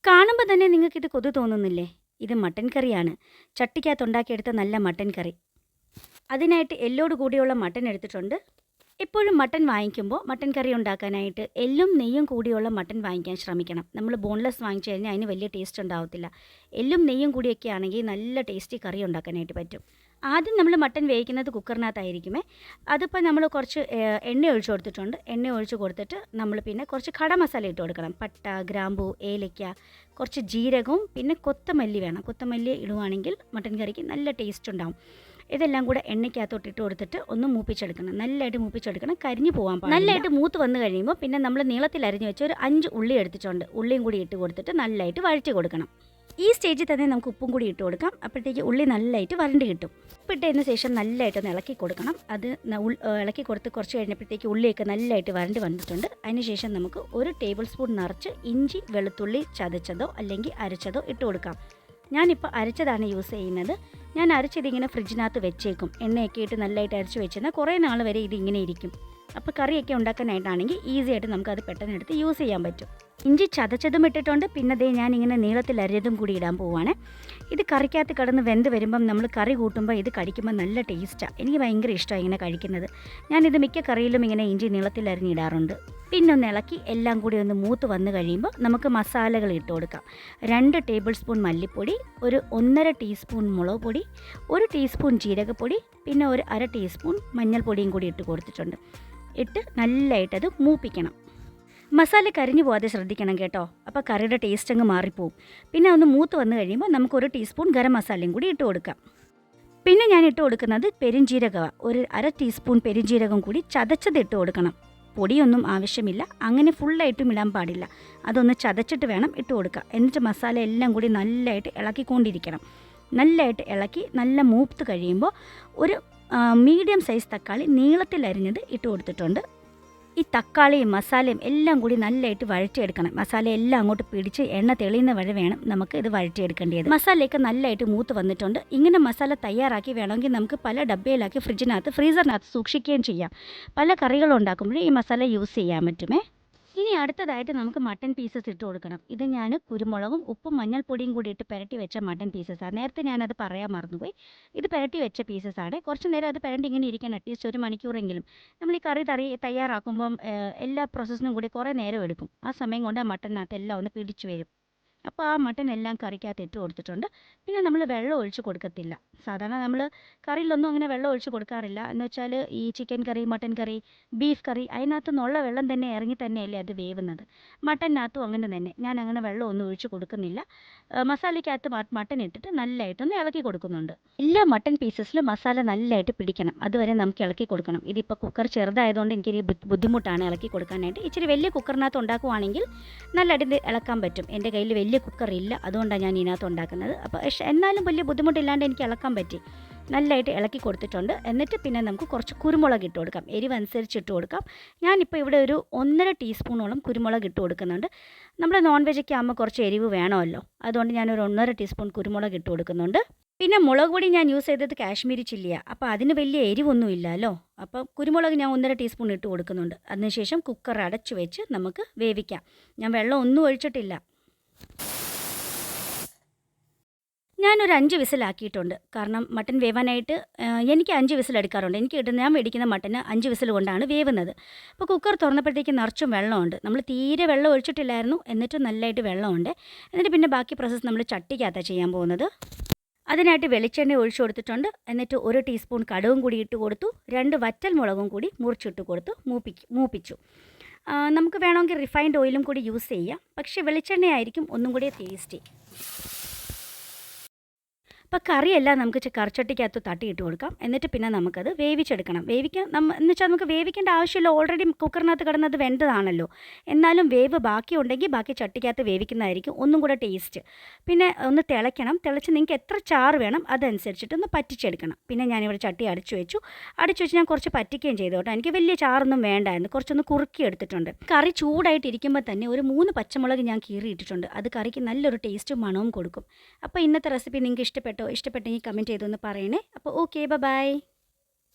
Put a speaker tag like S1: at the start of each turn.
S1: കാണുമ്പോൾ തന്നെ നിങ്ങൾക്കിത് കൊതു തോന്നുന്നില്ലേ? ഇത് മട്ടൻ കറിയാണ്. ചട്ടിക്കകത്തുണ്ടാക്കിയെടുത്ത നല്ല മട്ടൻ കറി. അതിനായിട്ട് എല്ലോട് കൂടിയുള്ള മട്ടൻ എടുത്തിട്ടുണ്ട്. എപ്പോഴും മട്ടൻ വാങ്ങിക്കുമ്പോൾ മട്ടൻ കറി ഉണ്ടാക്കാനായിട്ട് എല്ലും നെയ്യും കൂടിയുള്ള മട്ടൻ വാങ്ങിക്കാൻ ശ്രമിക്കണം. നമ്മൾ ബോൺലെസ് വാങ്ങിച്ചു കഴിഞ്ഞാൽ അതിന് വലിയ ടേസ്റ്റ് ഉണ്ടാവത്തില്ല. എല്ലും നെയ്യും കൂടിയൊക്കെ ആണെങ്കിൽ നല്ല ടേസ്റ്റി കറി ഉണ്ടാക്കാനായിട്ട് പറ്റും. ആദ്യം നമ്മൾ മട്ടൻ വേവിക്കുന്നത് കുക്കറിനകത്തായിരിക്കുമേ. അതിപ്പോൾ നമ്മൾ കുറച്ച് എണ്ണ ഒഴിച്ച് കൊടുത്തിട്ടുണ്ട്. എണ്ണ ഒഴിച്ച് കൊടുത്തിട്ട് നമ്മൾ പിന്നെ കുറച്ച് കട മസാല ഇട്ട് കൊടുക്കണം. പട്ട, ഗ്രാമ്പൂ, ഏലയ്ക്ക, കുറച്ച് ജീരകവും പിന്നെ കൊത്തമല്ലി വേണം. കൊത്തമല്ലി ഇടുവാണെങ്കിൽ മട്ടൻ കറിക്ക് നല്ല ടേസ്റ്റ് ഉണ്ടാവും. ഇതെല്ലാം കൂടെ എണ്ണയ്ക്കകത്തോട്ട് ഇട്ട് കൊടുത്തിട്ട് ഒന്ന് മൂപ്പിച്ചെടുക്കണം. നല്ലതായിട്ട് മൂപ്പിച്ചെടുക്കണം, കരിഞ്ഞു പോകാൻ പാടില്ല. നല്ലതായിട്ട് മൂത്ത് വന്നു കഴിയുമ്പോൾ പിന്നെ നമ്മൾ നീളത്തിൽ അരിഞ്ഞ് വെച്ച ഒരു 5 ഉള്ളി എടുത്തിട്ടുണ്ട്. ഉള്ളിയും കൂടി ഇട്ട് കൊടുത്തിട്ട് നല്ലതായിട്ട് വഴറ്റി കൊടുക്കണം. ഈ സ്റ്റേജിൽ തന്നെ നമുക്ക് ഉപ്പും കൂടി ഇട്ട് കൊടുക്കാം. അപ്പോഴത്തേക്ക് ഉള്ളി നല്ലതായിട്ട് വരണ്ട് കിട്ടും. ഉപ്പിട്ടതിന് ശേഷം നല്ലതായിട്ടൊന്ന് ഇളക്കി കൊടുക്കണം. അത് ഇളക്കി കൊടുത്ത് കുറച്ച് കഴിഞ്ഞപ്പോഴത്തേക്ക് ഉള്ളിയൊക്കെ നല്ലതായിട്ട് വരണ്ട് വന്നിട്ടുണ്ട്. അതിനുശേഷം നമുക്ക് 1 ടേബിൾ സ്പൂൺ നിറച്ച് ഇഞ്ചി വെളുത്തുള്ളി ചതച്ചതോ അല്ലെങ്കിൽ അരച്ചതോ ഇട്ട് കൊടുക്കാം. ഞാനിപ്പോൾ അരച്ചതാണ് യൂസ് ചെയ്യുന്നത്. ഞാൻ അരച്ചതിങ്ങനെ ഫ്രിഡ്ജിനകത്ത് വെച്ചേക്കും. എണ്ണയൊക്കെ ഇട്ട് നല്ലതായിട്ട് അരച്ച് വെച്ചെന്നാൽ കുറേ നാൾ വരെ ഇതിങ്ങനെ ഇരിക്കും. അപ്പോൾ കറിയൊക്കെ ഉണ്ടാക്കാനായിട്ടാണെങ്കിൽ ഈസി ആയിട്ട് നമുക്കത് പെട്ടെന്ന് എടുത്ത് യൂസ് ചെയ്യാൻ പറ്റും. ഇഞ്ചി ചതച്ചതും ഇട്ടിട്ടുണ്ട്. പിന്നെ ദേ ഞാനിങ്ങനെ നീളത്തിൽ അരിയതും കൂടി ഇടാൻ പോവുകയാണ്. ഇത് കറിക്കകത്ത് കിടന്ന് വെന്ത് വരുമ്പം നമ്മൾ കറി കൂട്ടുമ്പോൾ ഇത് കഴിക്കുമ്പോൾ നല്ല ടേസ്റ്റാണ്. എനിക്ക് ഭയങ്കര ഇഷ്ടമാണ് ഇങ്ങനെ കഴിക്കുന്നത്. ഞാനിത് മിക്ക കറിയിലും ഇങ്ങനെ ഇഞ്ചി നീളത്തിൽ അരിഞ്ഞിടാറുണ്ട്. പിന്നെ ഒന്ന് ഇളക്കി എല്ലാം കൂടി ഒന്ന് മൂത്ത് വന്നു കഴിയുമ്പോൾ നമുക്ക് മസാലകൾ ഇട്ട് കൊടുക്കാം. 2 ടേബിൾ സ്പൂൺ മല്ലിപ്പൊടി, ഒരു 1.5 ടീസ്പൂൺ മുളക് പൊടി, 1 ടീസ്പൂൺ ജീരകപ്പൊടി, പിന്നെ ഒരു 1/2 ടീസ്പൂൺ മഞ്ഞൾപ്പൊടിയും കൂടി ഇട്ട് കൊടുത്തിട്ടുണ്ട്. ഇട്ട് നല്ലതായിട്ടത് മൂപ്പിക്കണം. മസാല കരിഞ്ഞു പോകാതെ ശ്രദ്ധിക്കണം കേട്ടോ. അപ്പോൾ കറിയുടെ ടേസ്റ്റ് അങ്ങ് മാറിപ്പോവും. പിന്നെ ഒന്ന് മൂത്ത് വന്നു കഴിയുമ്പോൾ നമുക്ക് 1 ടീസ്പൂൺ ഗരം മസാലയും കൂടി ഇട്ട് കൊടുക്കാം. പിന്നെ ഞാൻ ഇട്ട് കൊടുക്കുന്നത് പെരുംജീരകമാണ്. ഒരു 1/2 ടീസ്പൂൺ പെരുംജീരകം കൂടി ചതച്ചത് ഇട്ട് കൊടുക്കണം. പൊടിയൊന്നും ആവശ്യമില്ല. അങ്ങനെ ഫുള്ളായിട്ടും ഇടാൻ പാടില്ല. അതൊന്ന് ചതച്ചിട്ട് വേണം ഇട്ട് കൊടുക്കുക. എന്നിട്ട് മസാല എല്ലാം കൂടി നല്ലതായിട്ട് ഇളക്കിക്കൊണ്ടിരിക്കണം. നല്ലതായിട്ട് ഇളക്കി നല്ല മൂത്ത് കഴിയുമ്പോൾ ഒരു മീഡിയം സൈസ് തക്കാളി നീളത്തിൽ അരിഞ്ഞത് ഇട്ട് കൊടുത്തിട്ടുണ്ട്. ഈ തക്കാളിയും മസാലയും എല്ലാം കൂടി നല്ലതായിട്ട് വഴറ്റിയെടുക്കണം. മസാല എല്ലാം അങ്ങോട്ട് പിടിച്ച് എണ്ണ തെളിയുന്ന വരെ വേണം നമുക്ക് ഇത് വഴറ്റിയെടുക്കേണ്ടത്. മസാലയൊക്കെ നല്ലതായിട്ട് മൂത്ത് വന്നിട്ടുണ്ട്. ഇങ്ങനെ മസാല തയ്യാറാക്കി വേണമെങ്കിൽ നമുക്ക് പല ഡബ്ബയിലാക്കി ഫ്രിഡ്ജിനകത്ത് ഫ്രീസറിനകത്ത് സൂക്ഷിക്കുകയും ചെയ്യാം. പല കറികൾ ഉണ്ടാക്കുമ്പോഴും ഈ മസാല യൂസ് ചെയ്യാൻ പറ്റുമേ. ഇനി അടുത്തതായിട്ട് നമുക്ക് മട്ടൻ പീസസ് ഇട്ട് കൊടുക്കണം. ഇത് ഞാൻ കുരുമുളകും ഉപ്പും മഞ്ഞൾപ്പൊടിയും കൂടി ഇട്ട് പുരട്ടി വെച്ച മട്ടൻ പീസസാണ്. നേരത്തെ ഞാനത് പറയാൻ മറന്നുപോയി. ഇത് പുരട്ടി വെച്ച പീസസാണ്. കുറച്ച് നേരം അത് പുരണ്ടി ഇങ്ങനെ ഇരിക്കണം. അറ്റ്ലീസ്റ്റ് 1 മണിക്കൂറെങ്കിലും. നമ്മൾ ഈ കറി തയ്യാറാക്കുമ്പം എല്ലാ പ്രോസസ്സിനും കൂടി കുറേ നേരം എടുക്കും. ആ സമയം കൊണ്ട് ആ മട്ടനകത്ത് എല്ലാം ഒന്ന് പിടിച്ചു വരും. അപ്പോൾ ആ മട്ടൻ എല്ലാം കറിക്കകത്ത് ഇട്ട് കൊടുത്തിട്ടുണ്ട്. പിന്നെ നമ്മൾ വെള്ളം ഒഴിച്ച് കൊടുക്കത്തില്ല. സാധാരണ നമ്മൾ കറിയിലൊന്നും അങ്ങനെ വെള്ളം ഒഴിച്ച് കൊടുക്കാറില്ല. എന്ന് വെച്ചാൽ ഈ ചിക്കൻ കറി, മട്ടൻ കറി, ബീഫ് കറി അതിനകത്ത് നിന്നുള്ള വെള്ളം തന്നെ ഇറങ്ങി തന്നെയല്ലേ അത് വേവുന്നത്. മട്ടനകത്തും അങ്ങനെ തന്നെ. ഞാൻ അങ്ങനെ വെള്ളം ഒന്നും ഒഴിച്ച് കൊടുക്കുന്നില്ല. മസാലയ്ക്കകത്ത് മട്ടൻ ഇട്ടിട്ട് നല്ലതായിട്ടൊന്ന് ഇളക്കി കൊടുക്കുന്നുണ്ട്. എല്ലാ മട്ടൻ പീസസിലും മസാല നല്ലതായിട്ട് പിടിക്കണം. അതുവരെ നമുക്ക് ഇളക്കി കൊടുക്കണം. ഇതിപ്പോൾ കുക്കർ ചെറുതായതുകൊണ്ട് എനിക്കൊരു ബുദ്ധിമുട്ടാണ് ഇളക്കി കൊടുക്കാനായിട്ട്. ഇച്ചിരി വലിയ കുക്കറിനകത്ത് ഉണ്ടാക്കുവാണെങ്കിൽ നല്ലതായിട്ട് ഇളക്കാൻ പറ്റും. എൻ്റെ കയ്യിൽ വലിയ കുക്കറില്ല, അതുകൊണ്ടാണ് ഞാൻ ഇതിനകത്ത് ഉണ്ടാക്കുന്നത്. അപ്പോൾ എന്നാലും വലിയ ബുദ്ധിമുട്ടില്ലാണ്ട് എനിക്ക് ഇളക്കാൻ പറ്റി. നല്ലതായിട്ട് ഇളക്കി കൊടുത്തിട്ടുണ്ട്. എന്നിട്ട് പിന്നെ നമുക്ക് കുറച്ച് കുരുമുളക് ഇട്ട് കൊടുക്കാം. എരിവ് അനുസരിച്ച് ഇട്ട് കൊടുക്കാം. ഞാനിപ്പോൾ ഇവിടെ ഒരു 1.5 ടീസ്പൂണോളം കുരുമുളക് ഇട്ട് കൊടുക്കുന്നുണ്ട്. നമ്മൾ നോൺ വെജൊക്കെ ആകുമ്പോൾ കുറച്ച് എരിവ് വേണമല്ലോ. അതുകൊണ്ട് ഞാനൊരു 1.5 ടീസ്പൂൺ കുരുമുളക് ഇട്ട് കൊടുക്കുന്നുണ്ട്. പിന്നെ മുളക് പൊടി ഞാൻ യൂസ് ചെയ്തത് കാശ്മീരി ചില്ലിയാണ്. അപ്പോൾ അതിന് വലിയ എരിവൊന്നും ഇല്ലല്ലോ. അപ്പോൾ കുരുമുളക് ഞാൻ 1.5 ടീസ്പൂൺ ഇട്ട് കൊടുക്കുന്നുണ്ട്. അതിനുശേഷം കുക്കർ അടച്ചു വെച്ച് നമുക്ക് വേവിക്കാം. ഞാൻ വെള്ളം ഒന്നും ഒഴിച്ചിട്ടില്ല. ഞാനൊരു 5 വിസിലാക്കിയിട്ടുണ്ട്. കാരണം മട്ടൻ വേവാനായിട്ട് എനിക്ക് 5 വിസിലെടുക്കാറുണ്ട്. ഞാൻ മേടിക്കുന്ന മട്ടന് 5 വിസിൽ കൊണ്ടാണ് വേവുന്നത്. അപ്പോൾ കുക്കർ തുറന്നപ്പോഴത്തേക്ക് നിറച്ചും വെള്ളമുണ്ട്. നമ്മൾ തീരെ വെള്ളം ഒഴിച്ചിട്ടില്ലായിരുന്നു. എന്നിട്ടും നല്ലതായിട്ട് വെള്ളമുണ്ട്. എന്നിട്ട് പിന്നെ ബാക്കി പ്രോസസ്സ് നമ്മൾ ചട്ടിക്കകത്താണ് ചെയ്യാൻ പോകുന്നത്. അതിനായിട്ട് വെളിച്ചെണ്ണ ഒഴിച്ചു കൊടുത്തിട്ടുണ്ട്. എന്നിട്ട് 1 ടീസ്പൂൺ കടുകും കൂടി ഇട്ട് കൊടുത്തു. 2 വറ്റൽ മുളകും കൂടി മുറിച്ചിട്ട് കൊടുത്തു മൂപ്പിച്ചു. നമുക്ക് വേണമെങ്കിൽ റിഫൈൻഡ് ഓയിലും കൂടി യൂസ് ചെയ്യാം. പക്ഷേ വെളിച്ചെണ്ണയായിരിക്കും ഒന്നും കൂടി ടേസ്റ്റി. അപ്പോൾ കറിയെല്ലാം നമുക്ക് കറിച്ചട്ടിക്കകത്ത് തട്ടിയിട്ട് കൊടുക്കാം. എന്നിട്ട് പിന്നെ നമുക്കത് വേവിച്ചെടുക്കണം. എന്ന് വെച്ചാൽ നമുക്ക് വേവിക്കേണ്ട ആവശ്യമില്ല. ഓൾറെഡി കുക്കറിനകത്ത് കിടന്നത് വെന്തതാണല്ലോ. എന്നാലും വേവ് ബാക്കി ഉണ്ടെങ്കിൽ ബാക്കി ചട്ടിക്കകത്ത് വേവിക്കുന്നതായിരിക്കും ഒന്നും കൂടെ ടേസ്റ്റ്. പിന്നെ ഒന്ന് തിളയ്ക്കണം. തിളച്ച് നിങ്ങൾക്ക് എത്ര ചാറ് വേണം അതനുസരിച്ചിട്ട് ഒന്ന് പറ്റിച്ചെടുക്കണം. പിന്നെ ഞാനിവിടെ ചട്ടി അടച്ചു വെച്ച് ഞാൻ കുറച്ച് പറ്റിക്കുകയും ചെയ്തു കേട്ടോ. എനിക്ക് വലിയ ചാറൊന്നും വേണ്ടായിരുന്നു. കുറച്ചൊന്ന് കുറുക്കി എടുത്തിട്ടുണ്ട്. കറി ചൂടായിട്ടിരിക്കുമ്പോൾ തന്നെ ഒരു 3 പച്ചമുളക് ഞാൻ കീറിയിട്ടിട്ടുണ്ട്. അത് കറിക്ക് നല്ലൊരു ടേസ്റ്റും മണവും കൊടുക്കും. അപ്പോൾ ഇന്നത്തെ റെസിപ്പി നിങ്ങൾക്ക് ഇഷ്ടപ്പെട്ടെങ്കിൽ കമൻറ്റ് ചെയ്തൊന്ന് പറയണേ. അപ്പോൾ ഓക്കെ, ബൈ.